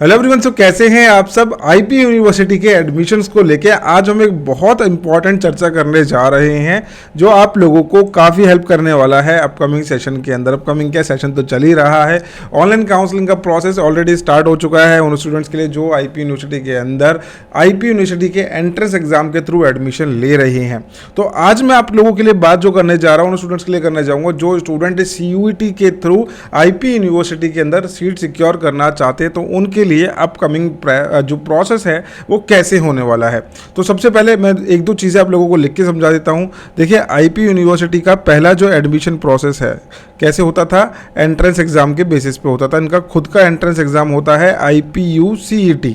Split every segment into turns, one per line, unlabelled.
Hello everyone, सो कैसे हैं आप सब। आईपी यूनिवर्सिटी के एडमिशन्स को लेके आज हम एक बहुत इंपॉर्टेंट चर्चा करने जा रहे हैं जो आप लोगों को काफ़ी हेल्प करने वाला है अपकमिंग सेशन के अंदर। अपकमिंग क्या सेशन तो चल ही रहा है, ऑनलाइन काउंसलिंग का प्रोसेस ऑलरेडी स्टार्ट हो चुका है उन स्टूडेंट्स के लिए जो आईपी यूनिवर्सिटी के अंदर आईपी यूनिवर्सिटी के एंट्रेंस एग्जाम के थ्रू एडमिशन ले रहे हैं। तो आज मैं आप लोगों के लिए बात जो करने जा रहा हूँ उन स्टूडेंट्स के लिए करने जाऊँगा जो स्टूडेंट CUET के थ्रू आईपी यूनिवर्सिटी के अंदर सीट सिक्योर करना चाहते हैं, तो उनके लिए अपकमिंग जो प्रोसेस है वो कैसे होने वाला है। तो सबसे पहले मैं एक दो चीज़ें आप लोगों को लिख के समझा देता हूँ। देखिए, आईपी यूनिवर्सिटी का पहला जो एडमिशन प्रोसेस है कैसे होता था, एंट्रेंस एग्जाम के बेसिस पे होता था। इनका खुद का एंट्रेंस एग्जाम होता है IPU CET।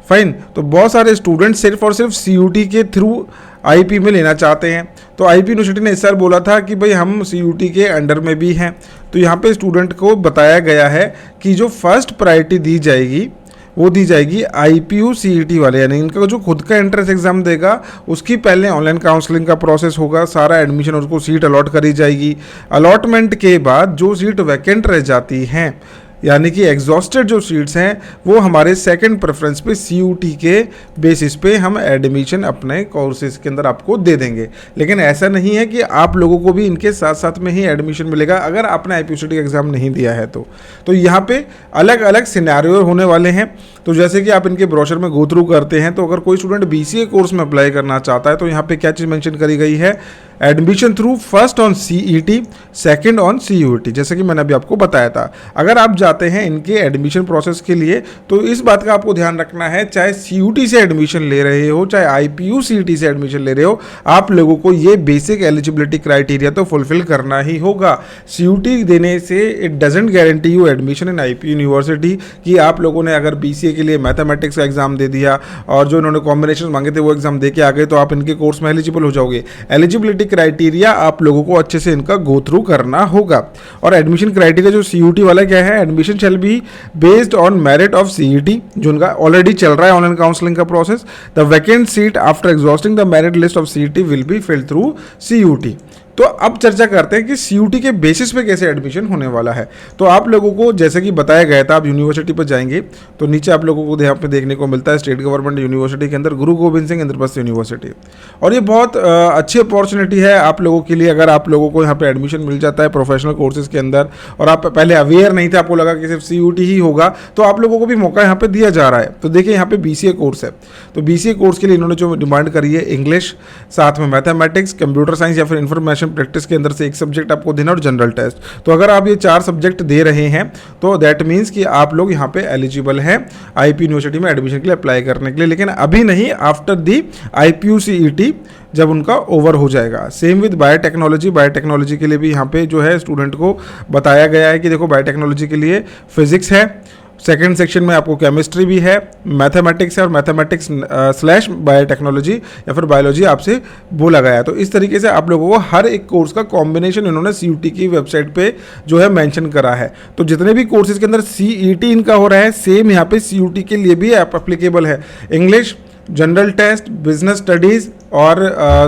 फाइन, तो बहुत सारे स्टूडेंट सिर्फ और सिर्फ CUET के थ्रू आईपी में लेना चाहते हैं। तो आईपी यूनिवर्सिटी ने इस साल बोला था कि भाई हम CUET के अंडर में भी हैं। तो यहाँ पे स्टूडेंट को बताया गया है कि जो फर्स्ट प्रायोरिटी दी जाएगी वो दी जाएगी IPU CET वाले, यानी इनका जो खुद का एंट्रेंस एग्जाम देगा उसकी पहले ऑनलाइन काउंसलिंग का प्रोसेस होगा, सारा एडमिशन उसको सीट अलॉट करी जाएगी। अलॉटमेंट के बाद जो सीट वैकेंट रह जाती हैं, यानी कि एग्जॉस्टेड जो सीट्स हैं, वो हमारे सेकंड प्रेफरेंस पे CUET के बेसिस पे हम एडमिशन अपने कोर्सेज के अंदर आपको दे देंगे। लेकिन ऐसा नहीं है कि आप लोगों को भी इनके साथ साथ में ही एडमिशन मिलेगा अगर आपने IPU का एग्ज़ाम नहीं दिया है तो यहाँ पे अलग अलग सिनेरियो होने वाले हैं। तो जैसे कि आप इनके ब्रोशर में गो थ्रू करते हैं, तो अगर कोई स्टूडेंट BCA कोर्स में अप्लाई करना चाहता है तो यहाँ पे क्या चीज़ मेंशन करी गई है, admission through first on CET, second on CUET, जैसे कि मैंने अभी आपको बताया था। अगर आप जाते हैं इनके एडमिशन प्रोसेस के लिए तो इस बात का आपको ध्यान रखना है, चाहे CUET से एडमिशन ले रहे हो चाहे IPU CET से एडमिशन ले रहे हो, आप लोगों को ये बेसिक एलिजिबिलिटी क्राइटेरिया तो फुलफिल करना ही होगा। CUET देने से it doesn't guarantee you admission in IP university कि आप लोगों ने अगर BCA के लिए मैथमेटिक्स का एग्जाम दे दिया और जो इन्होंने कॉम्बिनेशन मांगे थे वो एग्जाम दे के आ गए तो आप इनके कोर्स में एलिजिबल हो जाओगे। एलिजिबिलिटी क्राइटेरिया आप लोगों को अच्छे से इनका गो थ्रू करना होगा। और एडमिशन क्राइटेरिया जो CUET वाला क्या है, admission shall be based on merit of CET, जो उनका ऑलरेडी चल रहा है ऑनलाइन काउंसलिंग का process. The vacant seat after exhausting the merit list of CET will be filled through CUET। तो अब चर्चा करते हैं कि CUET के बेसिस पे कैसे एडमिशन होने वाला है। तो आप लोगों को जैसे कि बताया गया था, आप यूनिवर्सिटी पर जाएंगे तो नीचे आप लोगों को यहाँ पे देखने को मिलता है स्टेट गवर्नमेंट यूनिवर्सिटी के अंदर गुरु गोविंद सिंह इंद्रप्रस्थ यूनिवर्सिटी। और ये बहुत अच्छी अपॉर्चुनिटी है आप लोगों के लिए अगर आप लोगों को यहाँ पे एडमिशन मिल जाता है प्रोफेशनल कोर्सेज के अंदर और आप पहले अवेयर नहीं थे, आपको लगा कि सिर्फ CUET ही होगा, तो आप लोगों को भी मौका यहाँ पे दिया जा रहा है। तो देखिए यहाँ पे BCA कोर्स है, तो BCA कोर्स के लिए इन्होंने जो डिमांड करी है इंग्लिश, साथ में मैथमेटिक्स, कंप्यूटर साइंस या फिर इंफॉर्मेशन प्रैक्टिस के अंदर से एक सब्जेक्ट आपको देना और जनरल टेस्ट। तो अगर आप ये 4 सब्जेक्ट दे रहे हैं तो दैट मीन्स कि आप लोग यहाँ पे एलिजिबल हैं आईपी यूनिवर्सिटी में एडमिशन के लिए अप्लाई करने के लिए, लेकिन अभी नहीं, आफ्टर दी IPU CET जब उनका ओवर हो जाएगा। सेम विद बायोटेक्नोलॉजी के लिए भी यहाँ पे जो है स्टूडेंट को बताया गया है कि देखो बायोटेक्नोलॉजी के लिए फिजिक्स है, सेकेंड सेक्शन में आपको केमिस्ट्री भी है, मैथमेटिक्स है और मैथमेटिक्स / बायोटेक्नोलॉजी या फिर बायोलॉजी आपसे बोला गया है। तो इस तरीके से आप लोगों को हर एक कोर्स का कॉम्बिनेशन इन्होंने CUET की वेबसाइट पे जो है मेंशन करा है। तो जितने भी कोर्सेज के अंदर CET इनका हो रहा है, सेम यहाँ पे CUET के लिए भी एप्लीकेबल है। English, general test, business studies और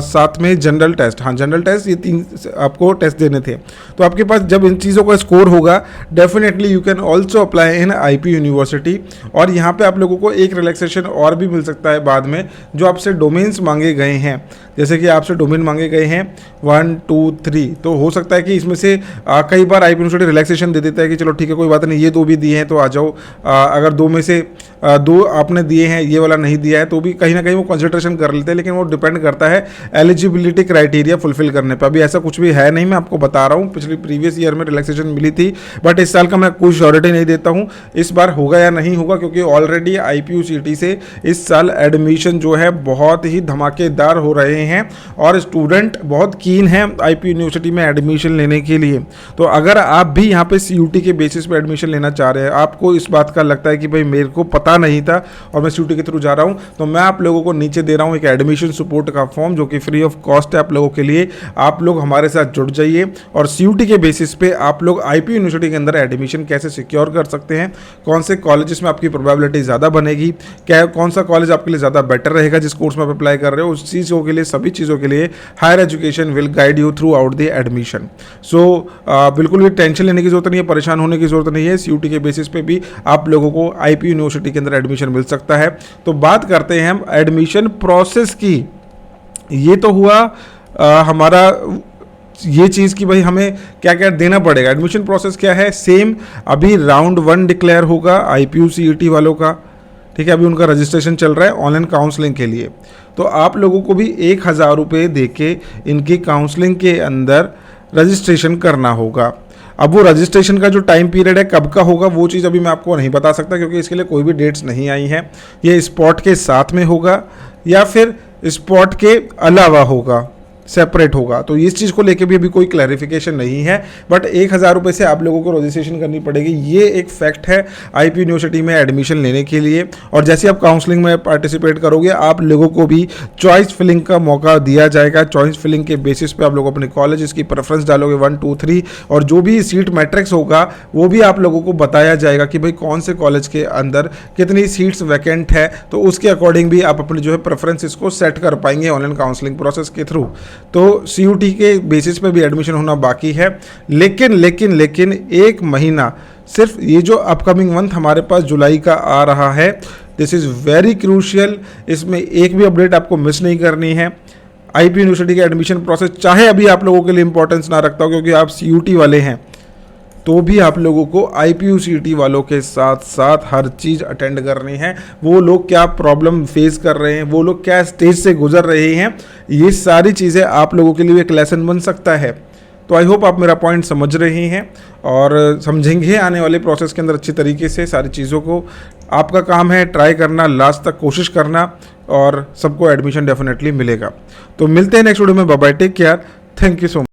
साथ में जनरल टेस्ट। हाँ, जनरल टेस्ट, ये 3 आपको टेस्ट देने थे। तो आपके पास जब इन चीज़ों का स्कोर होगा definitely you can also apply in IPU university. और यहाँ पे आप लोगों को एक रिलैक्सेशन और भी मिल सकता है बाद में, जो आपसे डोमेन्स मांगे गए हैं, जैसे कि आपसे डोमेन मांगे गए हैं 1, 2, 3, तो हो सकता है कि इसमें से कई बार IPU यूनिवर्सिटी रिलैक्सेशन दे देता है कि चलो ठीक है कोई बात नहीं, ये 2 भी दिए हैं तो आ जाओ। अगर 2 में से 2 आपने दिए हैं, ये वाला नहीं दिया है, तो भी कहीं ना कहीं वो कंसिडरेशन कर लेते हैं, लेकिन वो डिपेंड करता है एलिजिबिलिटी क्राइटेरिया फुलफिल करने पर। अभी ऐसा कुछ भी है नहीं, मैं आपको बता रहा हूँ। पिछले प्रीवियस ईयर में रिलैक्सेशन मिली थी, बट इस साल का मैं कोई श्योरिटी नहीं देता हूँ इस बार होगा या नहीं होगा, क्योंकि ऑलरेडी IPU CET से इस साल एडमिशन जो है बहुत ही धमाकेदार हो रहे हैं और स्टूडेंट बहुत कीन हैं IPU यूनिवर्सिटी में एडमिशन लेने के लिए। तो अगर आप भी यहाँ पे CUET के बेसिस पे एडमिशन लेना चाह रहे हैं, आपको इस बात का लगता है कि भाई मेरे को पता नहीं था और मैं CUET के थ्रू जा रहा हूँ, तो मैं आप लोगों को नीचे दे रहा हूँ एक एडमिशन सपोर्ट सपोर्ट का फॉर्म जो कि फ्री ऑफ कॉस्ट है आप लोगों के लिए। आप लोग हमारे साथ जुड़ जाइए और CUT के बेसिस पे आप लोग IP यूनिवर्सिटी के अंदर एडमिशन कैसे सिक्योर कर सकते हैं, कौन से कॉलेजेस में आपकी प्रोबेबिलिटी ज़्यादा बनेगी, क्या कौन सा कॉलेज आपके लिए ज़्यादा बेटर रहेगा जिस कोर्स में आप अप्लाई कर रहे हो, उस चीज़ों के लिए, सभी चीज़ों के लिए higher education will guide you throughout the admission. So बिल्कुल भी टेंशन लेने की जरूरत नहीं है, परेशान होने की जरूरत नहीं है। CUT के बेसिस पे भी आप लोगों को IP यूनिवर्सिटी के अंदर एडमिशन मिल सकता है। तो बात करते हैं हम एडमिशन प्रोसेस की। ये तो हुआ हमारा ये चीज़ कि भाई हमें क्या क्या देना पड़ेगा। एडमिशन प्रोसेस क्या है, सेम अभी राउंड 1 डिक्लेयर होगा IPU CET वालों का, ठीक है। अभी उनका रजिस्ट्रेशन चल रहा है ऑनलाइन काउंसलिंग के लिए। तो आप लोगों को भी 1000 रुपये दे के इनकी काउंसलिंग के अंदर रजिस्ट्रेशन करना होगा। अब वो रजिस्ट्रेशन का जो टाइम पीरियड है कब का होगा वो चीज़ अभी मैं आपको नहीं बता सकता, क्योंकि इसके लिए कोई भी डेट्स नहीं आई हैं। ये स्पॉट के साथ में होगा या फिर स्पॉट के अलावा होगा, सेपरेट होगा। तो इस चीज़ को लेके भी अभी कोई क्लैरिफिकेशन नहीं है, बट 1000 रुपये से आप लोगों को रजिस्ट्रेशन करनी पड़ेगी। ये एक फैक्ट है IP यूनिवर्सिटी में एडमिशन लेने के लिए। और जैसे आप काउंसलिंग में पार्टिसिपेट करोगे आप लोगों को भी चॉइस फिलिंग का मौका दिया जाएगा। चॉइस फिलिंग के बेसिस पे आप लोग अपने कॉलेज की प्रेफरेंस डालोगे 1 2 3, और जो भी सीट मैट्रिक्स होगा वो भी आप लोगों को बताया जाएगा कि भाई कौन से कॉलेज के अंदर कितनी सीट्स वैकेंट है। तो उसके अकॉर्डिंग भी आप अपनी जो है प्रेफरेंसेस को सेट कर पाएंगे ऑनलाइन काउंसलिंग प्रोसेस के थ्रू। तो CUT के बेसिस पे भी एडमिशन होना बाकी है, लेकिन 1 महीना सिर्फ ये जो अपकमिंग मंथ हमारे पास जुलाई का आ रहा है, दिस इज़ वेरी क्रूशियल। इसमें एक भी अपडेट आपको मिस नहीं करनी है। IP यूनिवर्सिटी का एडमिशन प्रोसेस चाहे अभी आप लोगों के लिए इंपॉर्टेंस ना रखता हो क्योंकि आप CUT वाले हैं, तो भी आप लोगों को IPU CET वालों के साथ साथ हर चीज़ अटेंड करनी है। वो लोग क्या प्रॉब्लम फेस कर रहे हैं, वो लोग क्या स्टेज से गुजर रहे हैं, ये सारी चीज़ें आप लोगों के लिए एक लेसन बन सकता है। तो आई होप आप मेरा पॉइंट समझ रहे हैं और समझेंगे आने वाले प्रोसेस के अंदर अच्छी तरीके से सारी चीज़ों को। आपका काम है ट्राई करना, लास्ट तक कोशिश करना, और सबको एडमिशन डेफिनेटली मिलेगा। तो मिलते हैं नेक्स्ट वीडियो में। Bye bye, take care, thank you so much.